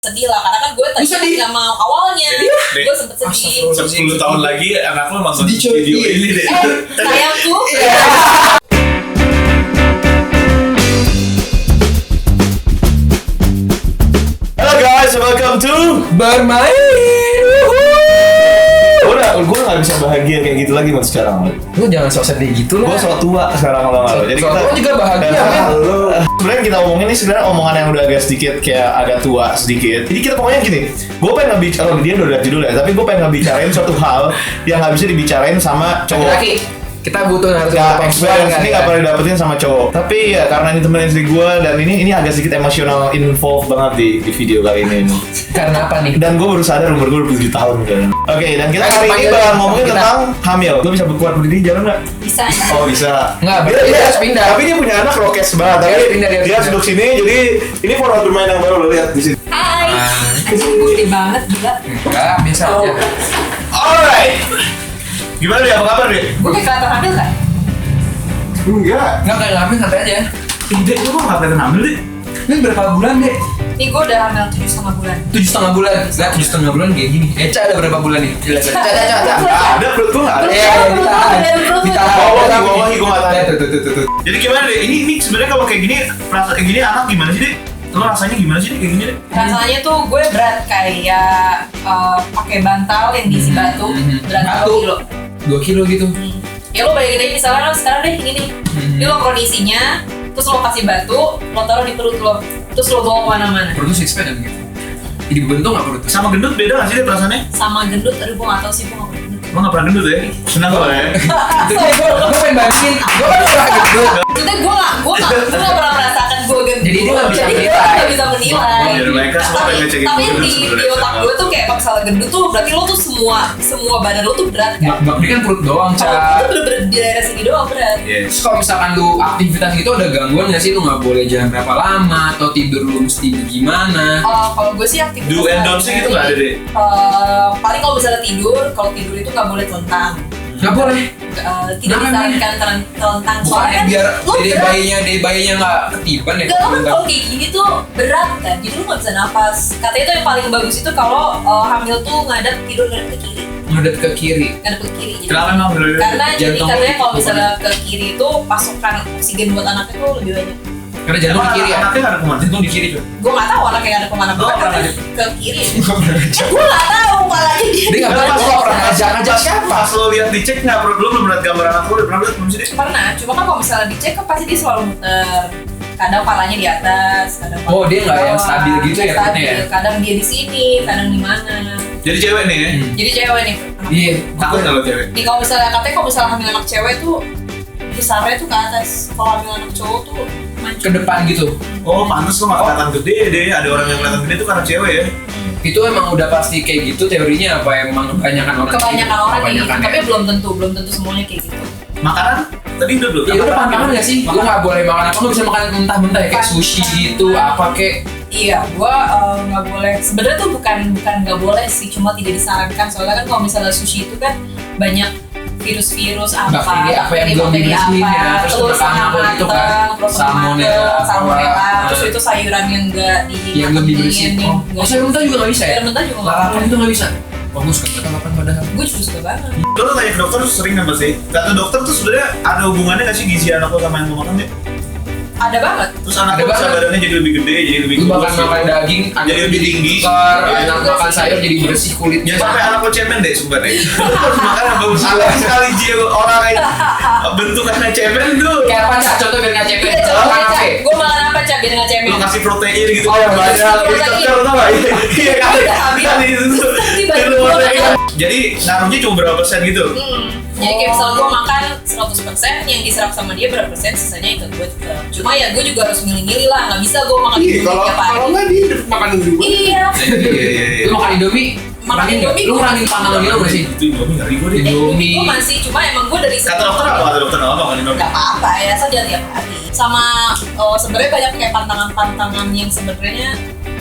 sedih lah karena kan gue tadi nggak mau awalnya gue sempet sedih 10 tahun lagi anak lo nonton Sedih, video ini deh. sayangku Halo guys, welcome to bermain. Gue gak bisa bahagia kayak gitu lagi buat sekarang. Lu jangan sok sedih gitu lah. Gue sok tua sekarang kalau jadi Sok tua juga bahagia, men. Sebenarnya kita omongin ini sebenarnya omongan yang udah agak sedikit kayak agak tua sedikit. Jadi kita pokoknya gini, gue pengen ngebicarain, dia udah liat judul ya, tapi gue pengen ngebicarain suatu hal yang gak bisa dibicarain sama cowok. Laki-laki. Kita butuh harus Experience ini gak pernah didapetin sama cowok. Tapi ya karena ini temen istri gue dan ini agak sedikit emosional involved banget di video kali ini. Karena apa nih? Dan gue baru sadar umur gue 27 tahun kan. Oke, dan kita hari ini bakal ngomongin tentang hamil. Gue bisa kuat berdiri jalan nggak? bisa Oh bisa. Nggak, dia harus pindah. Tapi dia punya anak rokes banget. Dia Tapi pindah, dia dia pindah. duduk sini. Jadi ini format bermain yang baru lo lihat di sini. hai anjing gue gede banget gila Enggak, biasa aja. Alright. Gimana deh? Apa kabar deh? gue kayak kelihatan hamil kan Enggak. Enggak kayak ngambil santai aja. Tidak, gue nggak kelihatan hamil deh. Ini berapa bulan, Dek? nih gue udah hamil 7,5 bulan 7,5 bulan. Enggak, 7,5 bulan kayak gini. Eca ada berapa bulan nih? Jelas. Eca. Ada perut gue nggak ada. Iya, ditahan. Ditahan. Bawahi gue nggak tahu. Tuh. Jadi gimana deh? Ini sebenarnya kalau kayak gini, rasa kayak gini anak gimana sih deh? Lo rasanya gimana sih deh kayak gini deh? rasanya tuh gue berat kayak pakai bantal yang diisi batu berat 2 kilo 2 kilo gitu. ya lo bayangin aja misalnya kan sekarang deh ini nih ini lo kondisinya terus lo kasih batu lo taruh di perut lo terus lo bawa kemana-mana Perut six pack kan gitu. Jadi bentuk nggak perut? Sama gendut beda nggak sih deh perasaannya? sama gendut aduh gue gak tau sih gue gak pernah gendut Lo nggak pernah gendut ya? Senang gue ya? Gue pengen bandingin. Gue kan pernah gitu. maksudnya gue gak pernah merasakan gue gendut Jadi dia nggak bisa jadi gue menilai. gak bisa menilai Oh, ya, mereka semua pengen ngecekin tapi gue gendut di sebenarnya. otak gue tuh kayak kalau misalnya gendut tuh berarti lo tuh semua badan lo tuh berat kan Bak ini kan perut doang, kalau Ca. itu bener-bener di daerah sini doang berat Yes. Terus kalau misalkan lu aktivitas gitu ada gangguan nggak sih? Lu nggak boleh jalan berapa lama atau tidur lu mesti gimana? kalau gue sih aktivitas Do and don't sih gitu nggak ada deh. paling kalau misalnya kalau tidur itu nggak boleh telentang Nggak boleh. tidak Kenapa, disarankan telentang Bukannya soalnya kan biar lo berat bayinya nggak ketiban ya? Enggak, lo kan kalau kayak gini tuh berat kan, jadi lo gak bisa nafas. Katanya tuh yang paling bagus itu kalau hamil tuh tidur ngadep ke kiri. Ngadep ke kiri. Ngadep ke kiri. Jadi, Kenapa emang bener? karena jadi Jantung katanya kalau bukan. misalnya ke kiri itu pasokan oksigen buat anaknya tuh lebih banyak. Karena jantung di kiri ya. Anaknya nggak ada kemana? Jantung di kiri tuh. Gue gak tahu anaknya ada kemana, Lo pernah pokoknya ngajak? ke kiri. Gue gak tahu malahnya dia. Dia nggak Pas pernah pernah ngajak siapa? Pas lo lihat dicek nggak perlu belum lihat gambar anak lo udah pernah lihat belum sih deh? Pernah, cuma kan kalau misalnya dicek kan pasti dia selalu muter. Kadang palanya di atas, kadang Oh, dia nggak di yang bawah. stabil gitu ya, Stabil. perutnya ya? Kadang dia di sini, kadang di mana. Jadi cewek nih ya? Jadi cewek nih. Iya. Takut nggak lo cewek? Nih kalau misalnya kalau misalnya hamil anak cewek tuh besarnya tuh ke atas. Kalau hamil anak cowok tuh Ke depan gitu. Oh pantas lo nggak kelihatan gede deh. Ada orang yang kelihatan gede tuh karena cewek ya? Itu emang udah pasti kayak gitu teorinya apa emang kebanyakan orang? Kebanyakan orang kayak gitu, Kebanyakan ya? tapi belum tentu semuanya kayak gitu. Makanan tadi udah belum? Ya udah pantangan nggak sih? Lu nggak boleh makan apa? Lu bisa makan mentah-mentah ya kayak sushi gitu, apa kayak Iya, gua nggak boleh. Sebenarnya tuh bukan nggak boleh sih, cuma tidak disarankan. Soalnya kan kalau misalnya sushi itu kan banyak virus-virus bakteri apa yang belum bakteri dibersihin ya, terus terus setengah apa gitu kan, terus salmonella, terus itu sayuran yang nggak di yang belum dibersihin. Oh, sayur mentah juga nggak bisa ya? Sayur mentah juga nggak Lalapan boleh. itu nggak bisa. Oh, gue suka banget lalapan padahal. Gue juga suka banget. Lo tanya ke dokter sering nggak sih? Kata dokter tuh sebenarnya ada hubungannya nggak sih gizi anak lo sama yang lo makan deh? Ada banget. Terus anak Ada lo bisa banget. badannya jadi lebih gede, jadi lebih Lu kurus makan gitu. daging, Jadi lebih tinggi. enak makan sayur jadi bersih kulitnya. Ya sampai anak lo cemen deh sebenarnya. Terus makan yang bagus sekali Jio orang yang bentukannya cemen tuh. Kayak apa Cak? Contoh biar nggak cepet. Iya, coba Makan Cak. apa? Gue makan apa Cak biar nggak cemen? Lo kasih protein gitu Oh, yang banyak. protein. Jadi dokter tau nggak? Iya kan? Udah habis. Kan itu tuh. Pasti Jadi banyak protein. Jadi ngaruhnya cuma berapa persen gitu? Jadi kayak misalnya gue makan 100%, yang diserap sama dia berapa persen, sisanya itu gue tetap. Cuma ya gue juga harus milih-milih lah, nggak bisa gue makan Iya, dulu tiap hari. nggak dia makan dulu. Iya. Iya. Lu makan Indomie? Makan Kurangin nggak? Indomie, Lu gua- kurangin pantangan lu nggak sih? Itu Indomie ngeri gue deh. Indomie. Gue masih, cuma emang gue dari Kata dokter apa? Kata dokter apa makan Indomie? Gak apa-apa ya, asal jangan tiap hari. Sama sebenarnya banyak kayak pantangan-pantangan yang sebenarnya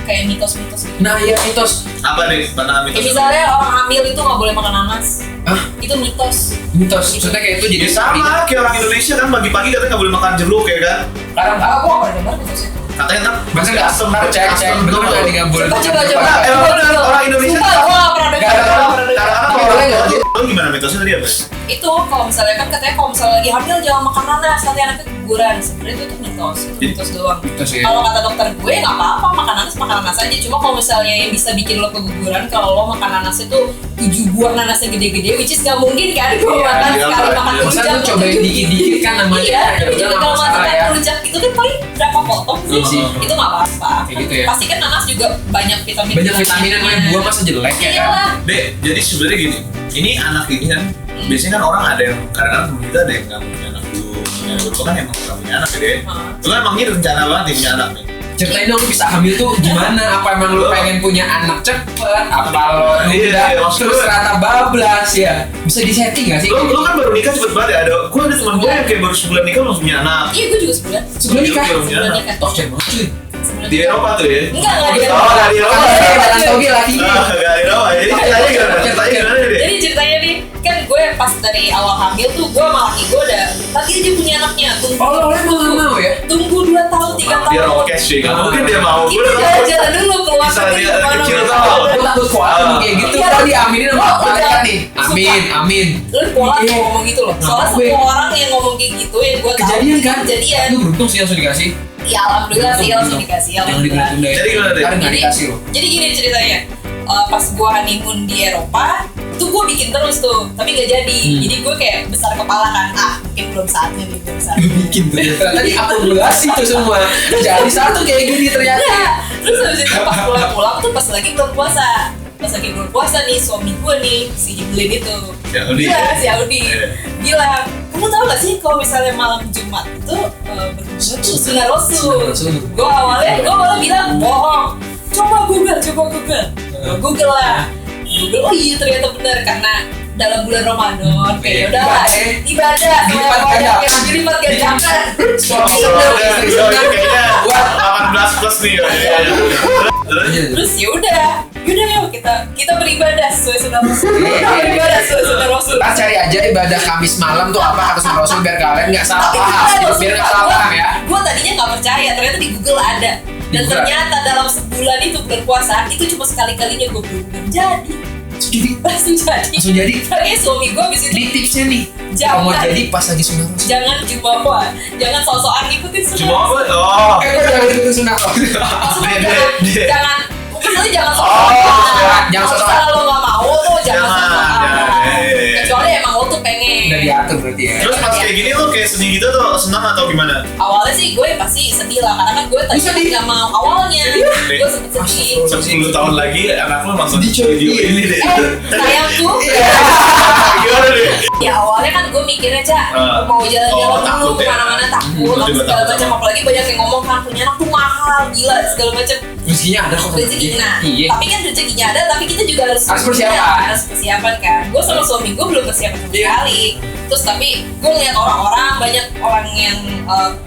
kayak mitos-mitos gitu. Nah, iya mitos. Apa nih pantangan Kayak mitos? misalnya orang hamil itu nggak boleh makan nanas. Hah? Itu mitos. Mitos. Maksudnya kayak itu jadi Ya sama kayak orang Indonesia kan pagi-pagi katanya nggak boleh makan jeruk ya kan? Sekarang Gue gak pernah dengar mitos itu. Katanya ntar Masa nggak cek betul nggak nih nggak boleh? Coba. Emang bener orang Indonesia. Sumpah, gua nggak pernah dengar. Kadang-kadang kalau orang lu gimana mitosnya tadi apa? Itu kalau misalnya kan katanya kalau misalnya lagi hamil jangan makan nanas, nanti anaknya keguguran. Sebenarnya itu mitos, itu mitos doang. Mitos ya. Kalau kata dokter gue nggak apa-apa makan nanas aja. Cuma kalau misalnya yang bisa bikin lo keguguran kalau lo makan nanas itu 7 buah nanasnya gede-gede, which is nggak mungkin kan kalau Iya, makan iya, sekali iya. makan Masa rujak. lu cobain dikit-dikit kan namanya. Iya, tapi juga kalau masalah makan ya. rujak itu kan paling berapa potong sih? Iya sih. Itu nggak apa-apa. Kayak gitu ya. Pasti kan nanas juga banyak vitamin. Banyak vitamin namanya buah masa jelek ya kan? Iyalah. Dek, jadi sebenarnya gini, ini anak ini kan, biasanya kan orang ada yang kadang-kadang temen kita ada yang nggak punya anak dulu, itu kan emang nggak punya anak ya deh. Itu kan emang ini rencana banget nih punya anak nih. Ceritain dong lu bisa hamil tuh gimana? Apa emang lu pengen punya anak cepet? Apa lo Iya, udah maksud terus gue. ternyata bablas ya? Bisa disetting nggak sih? Lu kan baru nikah cepet banget ya, gue ada teman gue yang kayak baru sebulan nikah langsung punya anak. Iya, gue juga sebulan. Sebelum nikah? Sebelum nikah. Tok cek banget cuy. Sebelum Di nikah. Eropa tuh ya? Enggak di Oh, nggak di Eropa. Badan toge laki. Nggak di Eropa, jadi ceritanya gimana? Ceritanya gimana deh? Jadi ceritanya nih, kan gue pas dari awal hamil tuh gue sama laki gue udah tadi aja punya anaknya. Tunggu. Oh, lo emang mau ya? Tunggu 2 tahun, 3 tahun. Dia rokes sih, nggak mungkin dia mau. Gue Kita udah tahu. jalan-jalan dulu keluar Bisa negeri dia kemana kecil mana. tau. Lu takut kuat kayak gitu. Iya. Kalau diaminin sama Oh, malaikat udah. nih. Amin. Lu pola Iya. ngomong gitu loh. Soalnya Nah, gue- semua orang yang ngomong kayak gitu yang gue tahu Kejadian kan? Kejadian. Lu beruntung sih langsung dikasih. Ya alhamdulillah sih langsung dikasih. Jangan Alhamdulillah. ditunda-tunda. Jadi gimana deh? Karena nggak Jadi- dikasih lo. Jadi gini ceritanya, pas gue honeymoon di Eropa, tuh gue bikin terus tuh, tapi gak jadi. Jadi gue kayak besar kepala kan, mungkin belum saatnya nih, belum saatnya. Bikin ternyata diakumulasi tuh semua. Jadi satu kayak gini ternyata. Nah, terus habis itu pas pulang-pulang tuh pas lagi belum puasa. Pas lagi belum puasa nih, suami gue nih, si Jiblin itu. Ya, Audi. Iya, si Audi. Iya. Bilang, kamu tahu gak sih kalau misalnya malam Jumat itu berbuat tuh sunnah Rasul. Rasul. Gue awalnya bilang bohong. Coba Google. Google lah. Google, oh iya ternyata benar karena dalam bulan Ramadan kayak udahlah ibadah Dilipat gandakan. dilipat gandakan. Suami Oh, senang, udah, istri so, senang. ini kayaknya Buat 18 plus nih. Terus? Terus yaudah yuk kita beribadah sesuai sunnah Rasul. Kita beribadah sesuai sunnah Rasul. Kita cari aja ibadah Kamis malam tuh apa kata Sunnah Rasul biar kalian nggak salah Tapi paham, biar nggak salah paham ya. Gue tadinya nggak percaya, ternyata di Google ada. Dan Google. ternyata dalam sebulan itu bulan puasa itu cuma sekali-kalinya gue belum jadi. Jadi Langsung jadi. Makanya suami gue abis itu ini tipsnya nih. Jangan. Kalau mau jadi pas lagi Sunnah Rasul. jangan jangan sok-sokan ngikutin sunnah. Cuma apa? Oh. Gue jangan ikutin Sunnah Rasul. Maksudnya Dia. jangan maksudnya jangan Oh, sok-sokan. jangan sok-sokan. Kalau lo nggak mau tuh jangan Jangan, sok-sokan. jangan. Kecuali emang lo tuh pengen. Udah diatur berarti ya. Terus pas kayak gini lo kayak sedih gitu tuh senang atau gimana? Awalnya sih gue pasti sedih lah karena kan gue tadi Sedih? nggak mau awalnya. Gue sempet sedih. 10 tahun lagi anak lo nonton Sedih, coy. video ini deh. Sayangku. Gimana deh? Ya awalnya kan gue mikirnya mau jalan-jalan takut dulu ya. kemana-mana takut Lu juga segala takut macam sama. apalagi banyak yang ngomong kan punya anak tuh mahal gila segala macam Rezekinya ada kok. rezekinya. Iya. Tapi kan rezekinya ada tapi kita juga harus persiapan. harus persiapan kan. Gue sama suami gue belum persiapan sama Iya. sekali. Terus tapi gue ngeliat orang-orang banyak orang yang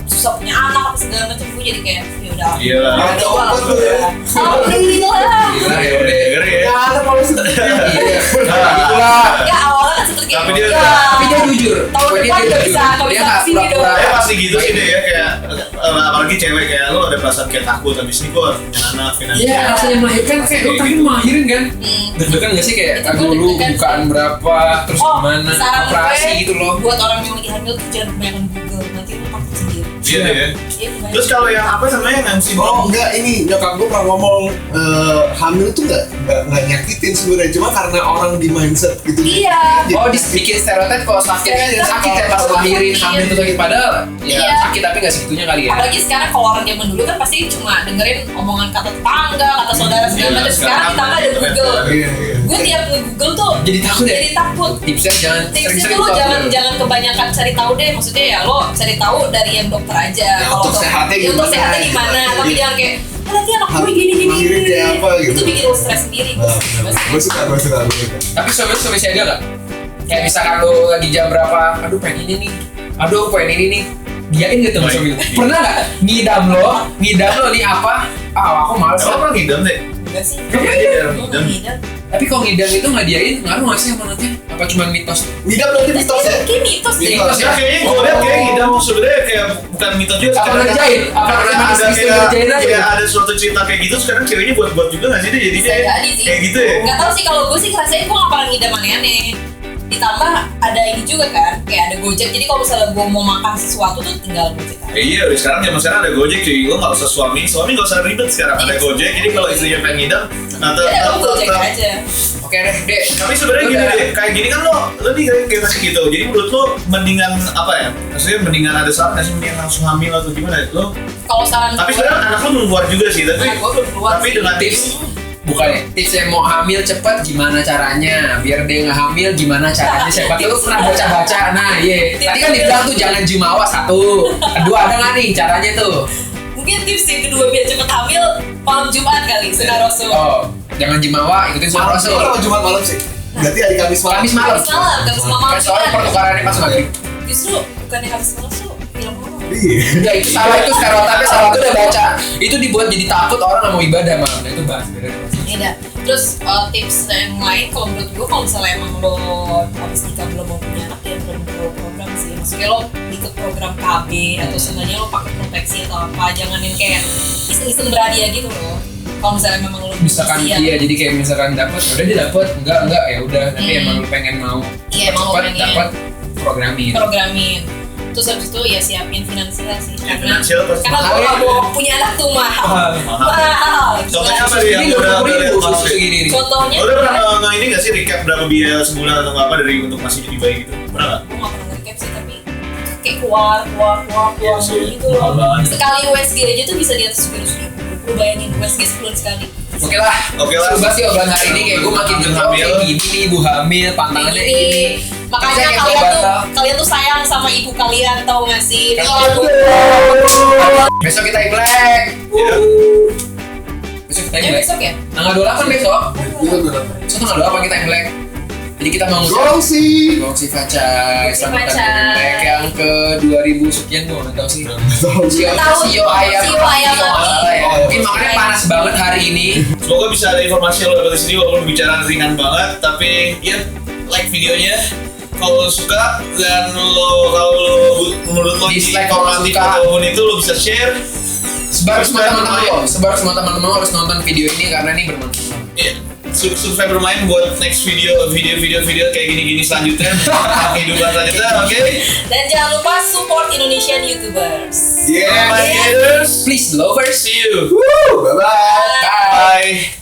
susah punya anak apa segala macam gue jadi kayak ya udah. Iya lah. Ada obat tuh ya. Alhamdulillah. Gila ya udah. Ngeri ya. ada kalau sedih. Iya. Nah, Itulah. Ya awalnya kan seperti Tapi kayak dia- ya, Tapi dia jujur. Tahun Pokoknya depan dia nggak jujur. bisa nggak Dia bisa nggak kesini dong. Saya pasti gitu sih deh ya kayak apalagi cewek kayak lo ada perasaan kayak takut habis ini gue punya anak finansial. Iya, rasanya melahirkan kayak lu pengen melahirin kan? Hmm. Deg-degan gak sih kayak Itu aduh gua lu deg-degan bukaan berapa terus Oh, gimana saran operasi gue gitu loh. buat orang yang lagi hamil tuh jangan kebanyakan Google nanti lu takut sendiri. Iya deh ya. Iya, kebanyakan. Terus kalau yang apa namanya Nancy Oh Brown? enggak, ini nyokap gue pernah ngomong hamil tuh nggak nyakitin sebenarnya, cuma karena orang di mindset gitu. Iya. Oh, bikin stereotip kalau sakit Stereotip sakit ya pas kalau lahirin sakit. hamil tuh sakit padahal ya Iya. sakit tapi nggak segitunya kali ya. Apalagi sekarang kalau orang zaman dulu kan pasti cuma dengerin omongan kata tetangga, kata saudara segala Iya, macam. Sekarang sekarang ditambah ada Google. Iya, iya. Gue tiap nge-Google tuh Jadi takut ya? Jadi takut. Tipsnya jangan Tipsnya sering-sering tuh lo tahu. jangan kebanyakan cari tahu deh, maksudnya ya lo cari tahu dari yang dokter aja. Ya, Kalau untuk sehatnya ya, untuk gimana, sehatnya gimana, gitu. tapi jangan kayak "Ah, nanti anak gue gini. Lahirin kayak apa, gitu. Itu bikin lo stres sendiri. Gue suka. Tapi suami saya ada nggak? Kayak misalkan lu lagi jam berapa? Aduh pengen ini nih. Aduh pengen ini nih. Diain gitu sama suami lu? Pernah nggak ngidam lo nih apa? Ah aku males. Emang orang ngidam deh? Enggak sih. Iya, Gue nggak ngidam. Tapi kalau ngidam itu ngadiain ngaruh nggak sih menurutnya? Apa cuma mitos? Ngidam berarti mitos ya? Kayak mitos deh. Mitos. Ya kayaknya gue liat kayak ngidam tuh sebenarnya kayak bukan mitos juga. Apa Sekarang ngerjain? Apa karena emang ada istri ngerjain aja? kayak ada suatu cerita kayak gitu sekarang ceweknya buat juga nggak sih dia jadi Bisa jadi sih. kayak gitu ya. Nggak tahu sih kalau gue sih ngerasain gue nggak pernah ngidam aneh-aneh. Ditambah ada ini juga kan, kayak ada Gojek. Jadi kalau misalnya gue mau makan sesuatu tuh tinggal Gojek. Iya, udah sekarang zaman sekarang ada Gojek cuy. Lo nggak usah suami nggak usah ribet sekarang ada Gojek. Jadi kalau istrinya pengen ngidam, nanti Ya udah Gojek aja. Oke deh, Dek. Tapi sebenarnya gini deh, kayak gini kan lo nih kayak masih gitu. Jadi menurut lo mendingan apa ya? Maksudnya mendingan ada saran nggak sih mendingan langsung hamil atau gimana? Lo Kalau saran tapi gue, sebenarnya anak lo belum keluar juga sih. Tapi Anak gua belum keluar tapi sih. dengan Tips bukan ya, tips yang mau hamil cepet gimana caranya biar dia nggak hamil gimana caranya siapa tahu lu pernah baca-baca. Nah iya tadi kan dibilang tuh jangan jumawa satu, kedua ada nggak nih caranya tuh? mungkin tips yang kedua biar cepet hamil malam Jumat kali sunnah Rasul. Oh jangan jumawa ikutin sunnah Malam Rasul. Jumat atau Jumat malam sih? Berarti hari Kamis malam. Kamis malam. Kamis malam Kan soalnya pertukarannya pas maghrib. Justru bukannya Kamis malam tuh film horor. Iya. Ya itu salah, itu stereotipnya salah. Itu udah baca. Itu dibuat jadi takut orang nggak mau ibadah malam. Nah, itu bahas. Beda. Terus tips yang lain kalau menurut gue kalau misalnya emang lo habis nikah belum mau punya anak ya belum perlu program sih. Maksudnya lo ikut program KB atau sebenarnya lo pakai proteksi atau apa, jangan yang kayak iseng-iseng berhadiah gitu loh. Kalau misalnya memang lo Misalkan siap. iya jadi kayak misalkan dapat udah dia dapat enggak ya udah tapi emang lu pengen mau Iya, emang lo cepat pengen. dapat programin. Terus habis itu ya siapin finansial sih Ya, karena finansial pasti kalau mahal ya. mau punya anak tuh mahal. mahal. Contohnya apa nih yang Ini udah 20.000 lihat susu mahal? segini nih. Contohnya Lo udah pernah ini nggak sih recap berapa biaya sebulan atau apa dari untuk masih jadi bayi gitu? Pernah nggak? gue gak pernah nge-recap sih tapi kayak keluar Iya sih, gitu mahal banget. sekali USG aja tuh bisa di atas 700.000. Lu bayangin USG sebulan sekali. Oke lah. Coba sih obrolan hari ini kayak gue makin jempol kayak gini nih ibu hamil pantangannya Ini ini. makanya kalian tuh sayang sama ibu kalian, tau gak sih? Besok kita Imlek. Iya. Besok kita Ya Imlek. besok ya? Tanggal 28 besok. Iya benar. Besok tanggal 28 kita Imlek. Jadi kita mau Gongsi. Gongsi Facai Gongsi sambutan Facai. Imlek yang ke 2000 sekian gue nggak tahu sih. Tahu. Sio ayam. Sio ayam. Salah ya. Mungkin makanya panas banget hari ini. Semoga bisa ada informasi yang lo dapat di sini walaupun bicara ringan banget, tapi ya like videonya kalau suka dan menurut lo Dislike kalau kalau nanti suka. apapun itu lo bisa share. Sebar semua teman-teman lo, sebar semua teman-teman lo harus nonton video ini karena ini bermanfaat. Iya. Subscribe bermain buat next video kayak gini-gini selanjutnya. Kehidupan selanjutnya, oke? Dan jangan lupa support Indonesian YouTubers. Yeah. Bye, haters. Please lovers. See you. Bye bye. Bye. Bye.